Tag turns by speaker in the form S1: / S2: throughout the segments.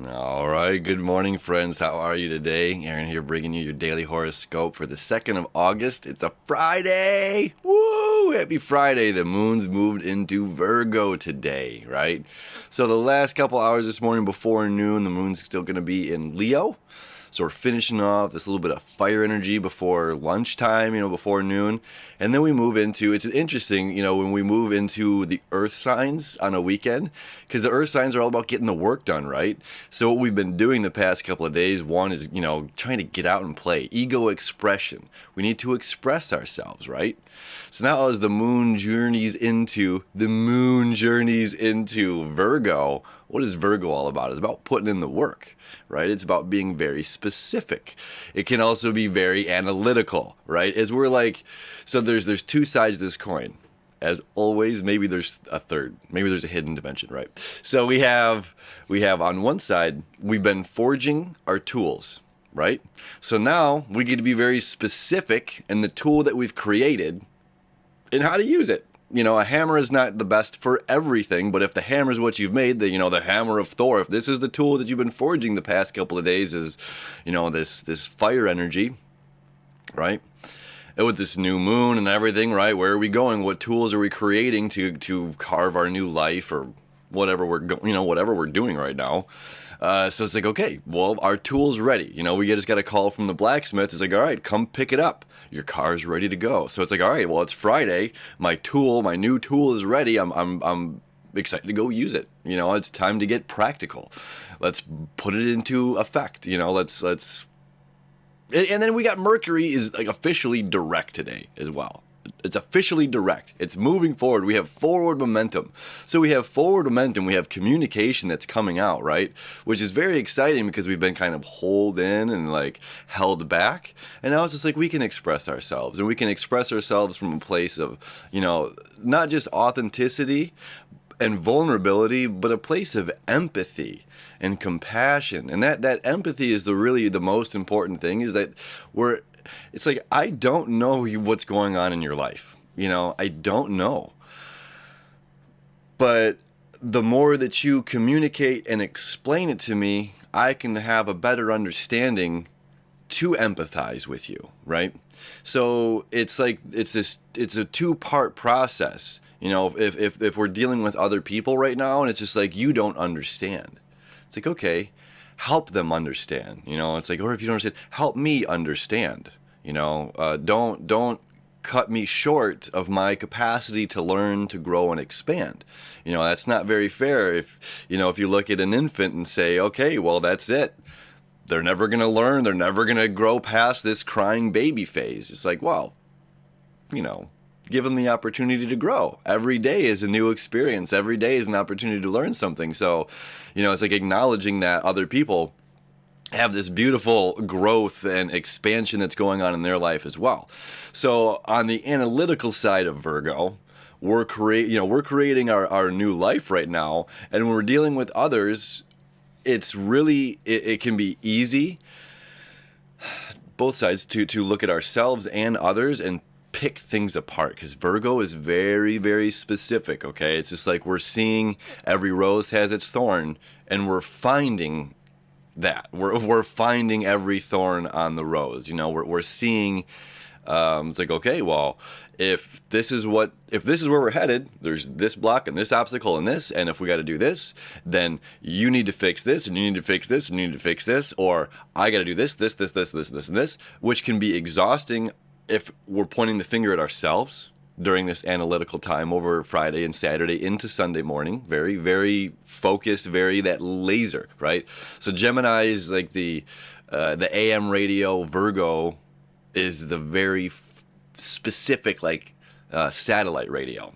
S1: All right, good morning, friends. How are you today? Aaron here bringing you your daily horoscope for the 2nd of August. It's a Friday! Woo! Happy Friday. The moon's moved into Virgo today, right? So the last couple hours this morning before noon, the moon's still going to be in Leo. So we're finishing off this little bit of fire energy before lunchtime, before noon. And then we move into, it's interesting, when we move into the earth signs on a weekend, because the earth signs are all about getting the work done, right? So what we've been doing the past couple of days, one is, trying to get out and play. Ego expression. We need to express ourselves, right? So now as the moon journeys into Virgo, what is Virgo all about? It's about putting in the work, right? It's about being very specific. It can also be very analytical, right? As we're like, so there's two sides to this coin. As always, maybe there's a third. Maybe there's a hidden dimension, right? So we have on one side, we've been forging our tools, right? So now we get to be very specific in the tool that we've created and how to use it. A hammer is not the best for everything, but if the hammer is what you've made, the hammer of Thor, if this is the tool that you've been forging the past couple of days is, this fire energy, right? And with this new moon and everything, right? Where are we going? What tools are we creating to carve our new life or whatever whatever we're doing right now? So it's like, okay, well, our tool's ready. We just got a call from the blacksmith. It's like, all right, come pick it up. Your car's ready to go. So it's like, all right, well, it's Friday. My new tool is ready. I'm excited to go use it. It's time to get practical. Let's put it into effect. And then we got Mercury is like officially direct today as well. It's officially direct. It's moving forward. We have forward momentum. So we have forward momentum. We have communication that's coming out, right? Which is very exciting because we've been kind of holed in and like held back. And now it's just like we can express ourselves. And we can express ourselves from a place of, not just authenticity and vulnerability, but a place of empathy and compassion. And that empathy is really the most important thing, is that it's like, I don't know what's going on in your life. I don't know. But the more that you communicate and explain it to me, I can have a better understanding to empathize with you, right? So it's like, it's a two-part process. If we're dealing with other people right now and it's just like, you don't understand. It's like, okay, help them understand. It's like, or if you don't understand, help me understand. Don't cut me short of my capacity to learn, to grow, and expand. That's not very fair. If you look at an infant and say, okay, well, that's it. They're never going to learn. They're never going to grow past this crying baby phase. It's like, well, give them the opportunity to grow. Every day is a new experience. Every day is an opportunity to learn something. So, it's like acknowledging that other people have this beautiful growth and expansion that's going on in their life as well. So on the analytical side of Virgo, we're creating our new life right now. And when we're dealing with others, it's really, it can be easy, both sides, to look at ourselves and others and pick things apart, because Virgo is very, very specific, okay? It's just like we're seeing every rose has its thorn, and we're finding that. We're finding every thorn on the rose. We're seeing, it's like, okay, well, if this is where we're headed, there's this block and this obstacle and this, and if we got to do this, then you need to fix this, and you need to fix this, and you need to fix this, or I got to do this, and this, which can be exhausting if we're pointing the finger at ourselves during this analytical time over Friday and Saturday into Sunday morning. Very, very focused, very that laser, right? So Gemini is like the AM radio. Virgo is the very specific, like satellite radio,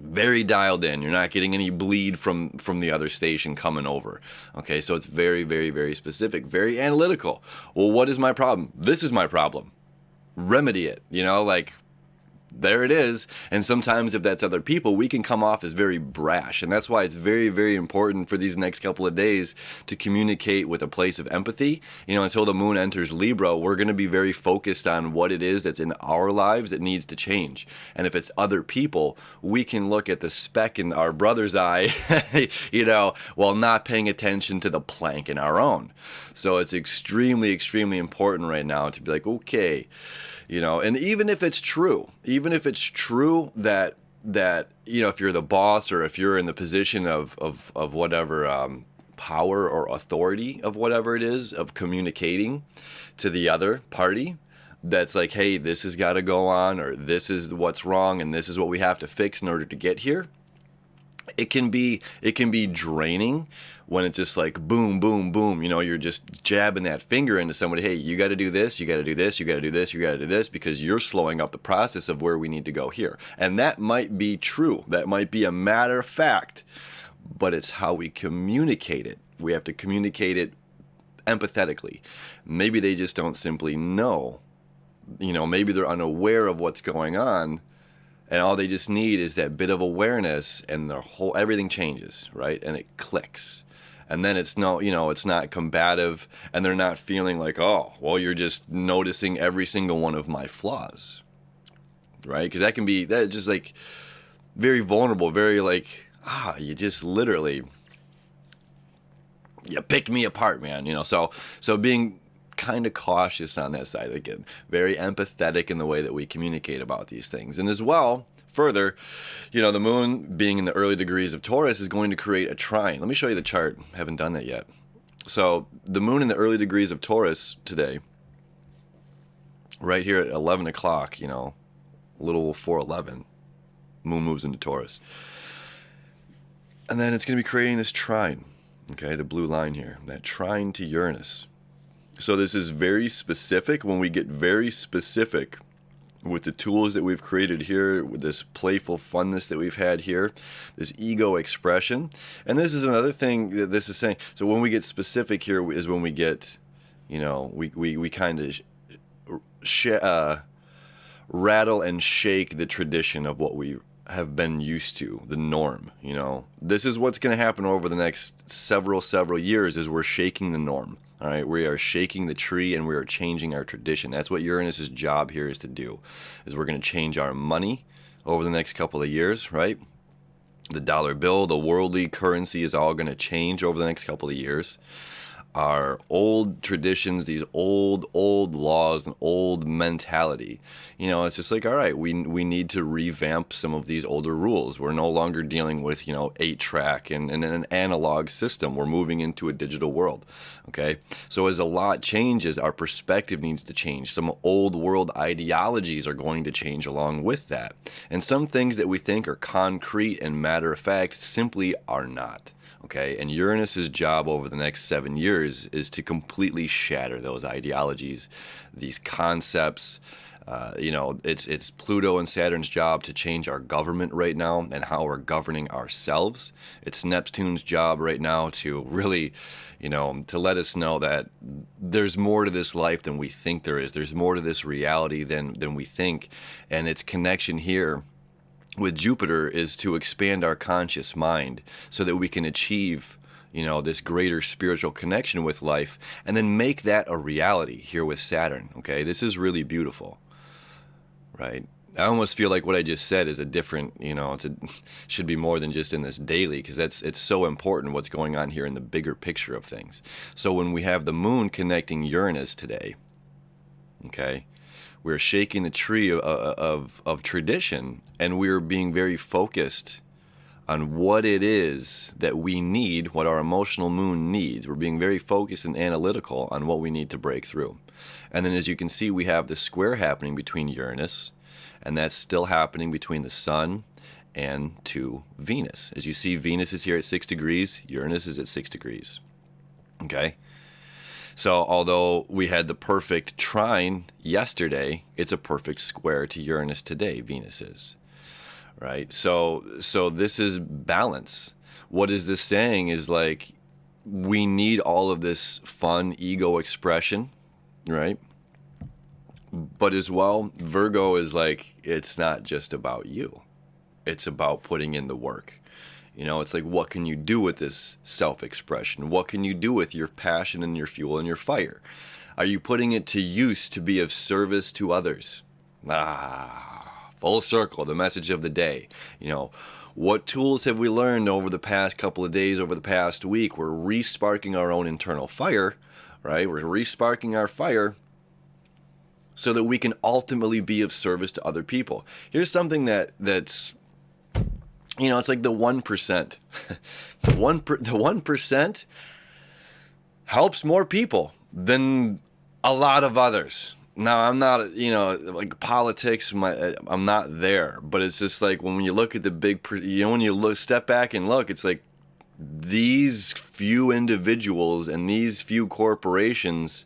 S1: very dialed in. You're not getting any bleed from the other station coming over. Okay, so it's very, very, very specific, very analytical. Well, what is my problem? This is my problem. Remedy it, there it is. And sometimes if that's other people, we can come off as very brash. And that's why it's very, very important for these next couple of days to communicate with a place of empathy. You know, until the moon enters Libra, we're going to be very focused on what it is that's in our lives that needs to change. And if it's other people, we can look at the speck in our brother's eye, you know, while not paying attention to the plank in our own. So it's extremely, extremely important right now to be like, okay, you know, and even if it's true that you know, if you're the boss or if you're in the position of whatever power or authority of whatever it is of communicating to the other party, that's like, hey, this has got to go on, or this is what's wrong and this is what we have to fix in order to get here. It can be draining when it's just like boom, boom, boom. You know, you're just jabbing that finger into somebody. Hey, you got to do this. You got to do this. You got to do this. You got to do this, because you're slowing up the process of where we need to go here. And that might be true. That might be a matter of fact, but it's how we communicate it. We have to communicate it empathetically. Maybe they just don't simply know. You know, maybe they're unaware of what's going on. And all they just need is that bit of awareness, and their whole everything changes, right? And it clicks. And then it's no, you know, it's not combative, and they're not feeling like, oh, well, you're just noticing every single one of my flaws, right? Because that just like very vulnerable, very like, you just literally, you picked me apart, man. You know, so being kind of cautious on that side. Again, very empathetic in the way that we communicate about these things. And as well, further, you know, the moon being in the early degrees of Taurus is going to create a trine. Let me show you the chart. I haven't done that yet. So the moon in the early degrees of Taurus today, right here at 11 o'clock, you know, a little before 11, moon moves into Taurus. And then it's going to be creating this trine, okay, the blue line here, that trine to Uranus. So this is very specific. When we get very specific with the tools that we've created here, with this playful funness that we've had here, this ego expression. And this is another thing that this is saying. So when we get specific here is when we get, you know, we kind of rattle and shake the tradition of what we have been used to, the norm. You know, this is what's going to happen over the next several years, is we're shaking the norm. All right, we are shaking the tree and we are changing our tradition. That's what Uranus's job here is to do, is we're going to change our money over the next couple of years, right? The dollar bill, the worldly currency is all going to change over the next couple of years. Our old traditions, these old laws and old mentality, you know, it's just like, all right, we need to revamp some of these older rules. We're no longer dealing with, you know, 8-track and an analog system. We're moving into a digital world, okay? So as a lot changes, our perspective needs to change. Some old world ideologies are going to change along with that. And some things that we think are concrete and matter of fact simply are not. Okay, and Uranus's job over the next 7 years is to completely shatter those ideologies, these concepts. You know, it's Pluto and Saturn's job to change our government right now and how we're governing ourselves. It's Neptune's job right now to really, you know, to let us know that there's more to this life than we think there is. There's more to this reality than we think, and its connection here with Jupiter is to expand our conscious mind so that we can achieve, you know, this greater spiritual connection with life, and then make that a reality here with Saturn. Okay, this is really beautiful, right? I almost feel like what I just said is a different, you know, should be more than just in this daily, because it's so important what's going on here in the bigger picture of things. So when we have the moon connecting Uranus today, okay, we're shaking the tree of tradition, and we're being very focused on what it is that we need, what our emotional moon needs. We're being very focused and analytical on what we need to break through. And then as you can see, we have the square happening between Uranus, and that's still happening between the Sun and to Venus. As you see, Venus is here at 6 degrees, Uranus is at 6 degrees. Okay? So although we had the perfect trine yesterday, it's a perfect square to Uranus today, Venus is. Right? So this is balance. What is this saying is like, we need all of this fun ego expression, right? But as well, Virgo is like, it's not just about you. It's about putting in the work. It's like, what can you do with this self-expression? What can you do with your passion and your fuel and your fire? Are you putting it to use to be of service to others? Full circle, the message of the day. What tools have we learned over the past couple of days, over the past week? We're re-sparking our own internal fire, right? We're re-sparking our fire so that we can ultimately be of service to other people. Here's something that's it's like the 1%. The 1% helps more people than a lot of others. Now, I'm not, like politics, I'm not there. But it's just like when you look at the big, when you step back and look, it's like these few individuals and these few corporations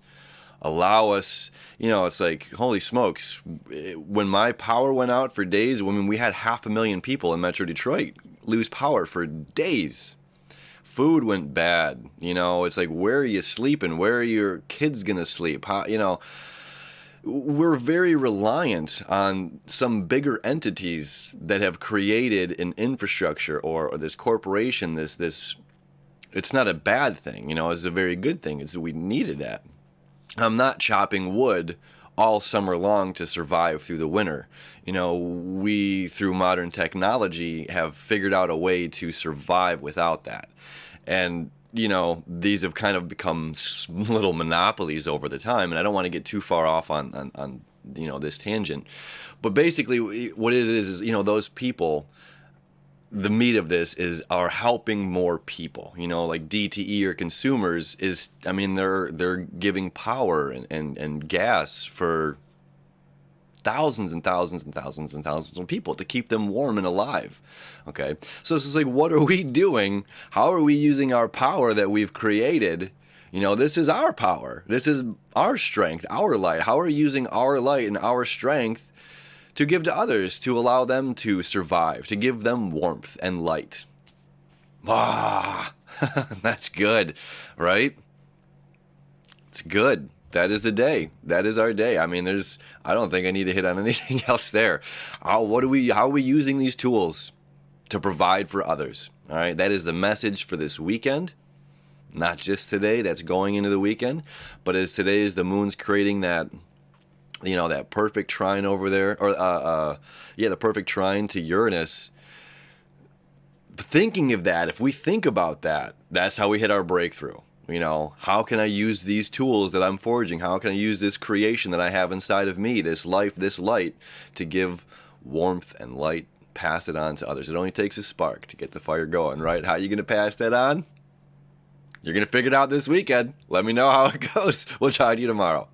S1: allow us, it's like, holy smokes, when my power went out for days, we had 500,000 people in Metro Detroit lose power for days. Food went bad, it's like, where are you sleeping? Where are your kids going to sleep? We're very reliant on some bigger entities that have created an infrastructure or this corporation, this, it's not a bad thing, it's a very good thing. It's that we needed that. I'm not chopping wood all summer long to survive through the winter. We, through modern technology, have figured out a way to survive without that. And, these have kind of become little monopolies over the time. And I don't want to get too far off on this tangent. But basically what it is, those people, the meat of this are helping more people, like DTE or consumers they're giving power and gas for thousands and thousands and thousands and thousands of people to keep them warm and alive. Okay. So it's just like, what are we doing? How are we using our power that we've created? This is our power. This is our strength, our light. How are we using our light and our strength to give to others, to allow them to survive, to give them warmth and light? That's good, right? It's good. That is the day. That is our day. I don't think I need to hit on anything else there. How are we using these tools to provide for others? All right. That is the message for this weekend. Not just today, that's going into the weekend, but as today is the moon's creating that, that perfect trine over there, or the perfect trine to Uranus. Thinking of that, if we think about that, that's how we hit our breakthrough. How can I use these tools that I'm forging? How can I use this creation that I have inside of me, this life, this light, to give warmth and light, pass it on to others? It only takes a spark to get the fire going, right? How are you going to pass that on? You're going to figure it out this weekend. Let me know how it goes. We'll talk to you tomorrow.